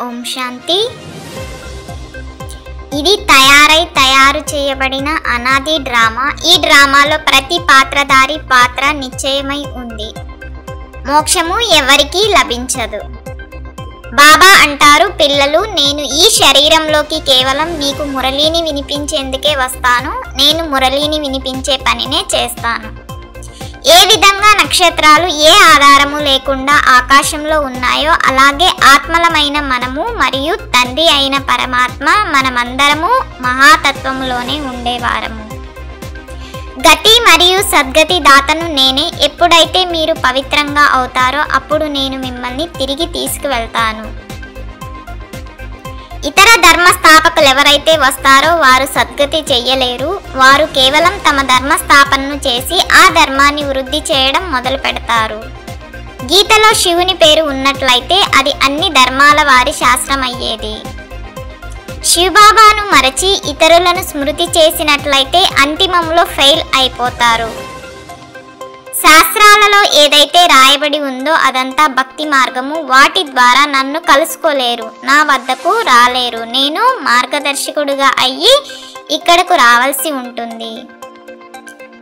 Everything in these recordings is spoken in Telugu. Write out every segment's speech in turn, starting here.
ఓం శాంతి. ఇది తయారు చేయబడిన అనాది డ్రామా. ఈ డ్రామాలో ప్రతి పాత్రధారి పాత్ర నిశ్చయమై ఉంది. మోక్షము ఎవరికీ లభించదు. బాబా అంటారు, పిల్లలు, నేను ఈ శరీరంలోకి కేవలం మీకు మురళీని వినిపించేందుకే వస్తాను. నేను మురళీని వినిపించే పనినే చేస్తాను. ఏ విధంగా నక్షత్రాలు ఏ ఆధారము లేకుండా ఆకాశంలో ఉన్నాయో అలాగే ఆత్మలమైన మనము మరియు తండ్రి అయిన పరమాత్మ మనమందరము మహాతత్వములోనే ఉండేవారము. గతి మరియు సద్గతి దాతను నేనే. ఎప్పుడైతే మీరు పవిత్రంగా అవుతారో అప్పుడు నేను మిమ్మల్ని తిరిగి తీసుకువెళ్తాను. ఇతర ధర్మస్థాపకులు ఎవరైతే వస్తారో వారు సద్గతి చెయ్యలేరు. వారు కేవలం తమ ధర్మస్థాపనను చేసి ఆ ధర్మాన్ని వృద్ధి చేయడం మొదలు పెడతారు. గీతలో శివుని పేరు ఉన్నట్లయితే అది అన్ని ధర్మాల వారి శాస్త్రం అయ్యేది. శివబాబాను మరచి ఇతరులను స్మృతి చేసినట్లయితే అంతిమంలో ఫెయిల్ అయిపోతారు. శాస్త్రాలలో ఏదైతే రాయబడి ఉందో అదంతా భక్తి మార్గము. వాటి ద్వారా నన్ను కలుసుకోలేరు, నా వద్దకు రాలేరు. నేను మార్గదర్శకుడుగా అయ్యి ఇక్కడకు రావాల్సి ఉంటుంది.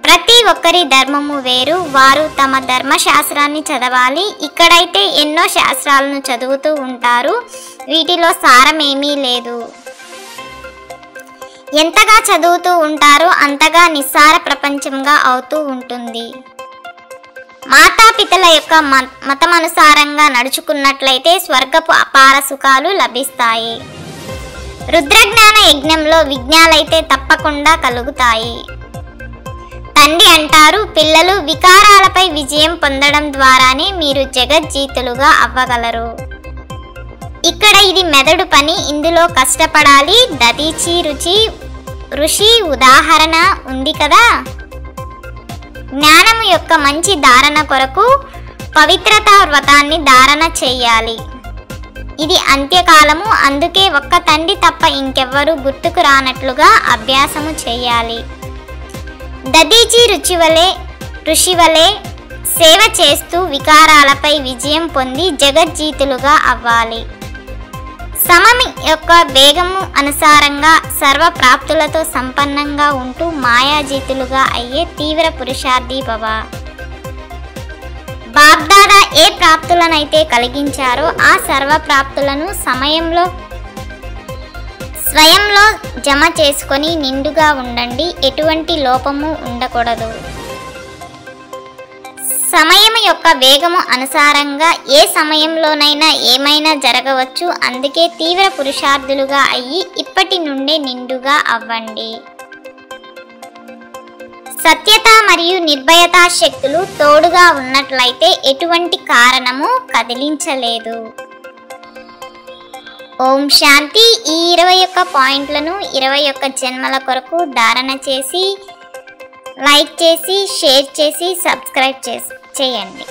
ప్రతి ఒక్కరి ధర్మము వేరు. వారు తమ ధర్మశాస్త్రాన్ని చదవాలి. ఇక్కడైతే ఎన్నో శాస్త్రాలను చదువుతూ ఉంటారు. వీటిలో సారమేమీ లేదు. ఎంతగా చదువుతూ ఉంటారో అంతగా నిస్సార ప్రపంచంగా అవుతూ ఉంటుంది. మాతాపితల యొక్క మతమనుసారంగా నడుచుకున్నట్లయితే స్వర్గపు అపార సుఖాలు లభిస్తాయి. రుద్రజ్ఞాన యజ్ఞంలో విఘ్నాలైతే తప్పకుండా కలుగుతాయి. తండ్రి అంటారు, పిల్లలు, వికారాలపై విజయం పొందడం ద్వారానే మీరు జగజ్జీతులుగా అవ్వగలరు. ఇక్కడ ఇది మెదడు పని. ఇందులో కష్టపడాలి. దదీచి ఋషి ఉదాహరణ ఉంది కదా. జ్ఞానము యొక్క మంచి ధారణ కొరకు పవిత్రతా వ్రతాన్ని ధారణ చెయ్యాలి. ఇది అంత్యకాలము. అందుకే ఒక్క తండ్రి తప్ప ఇంకెవ్వరూ గుర్తుకు రానట్లుగా అభ్యాసము చెయ్యాలి. దదీచి ఋషి వలె సేవ చేస్తూ వికారాలపై విజయం పొంది జగజ్జీతులుగా అవ్వాలి. సమయం యొక్క వేగము అనుసారంగా సర్వ ప్రాప్తులతో సంపన్నంగా ఉంటూ మాయాజీతులుగా అయ్యే తీవ్ర పురుషార్థి భవ. బాబ్దాదా ఏ ప్రాప్తులనైతే కలిగించారో ఆ సర్వ ప్రాప్తులను స్వయంలో జమ చేసుకొని నిండుగా ఉండండి. ఎటువంటి లోపము ఉండకూడదు. సమయం యొక్క వేగము అనుసారంగా ఏ సమయంలోనైనా ఏమైనా జరగవచ్చు. అందుకే తీవ్ర పురుషార్థులుగా అయ్యి ఇప్పటి నుండే నిండుగా అవ్వండి. సత్యత మరియు నిర్భయతా శక్తులు తోడుగా ఉన్నట్లయితే ఎటువంటి కారణము కదిలించలేదు. ఓం శాంతి. ఈ 21 పాయింట్లను 21 జన్మల కొరకు ధారణ చేసి, లైక్ చేసి, షేర్ చేసి, సబ్స్క్రైబ్ చేయండి.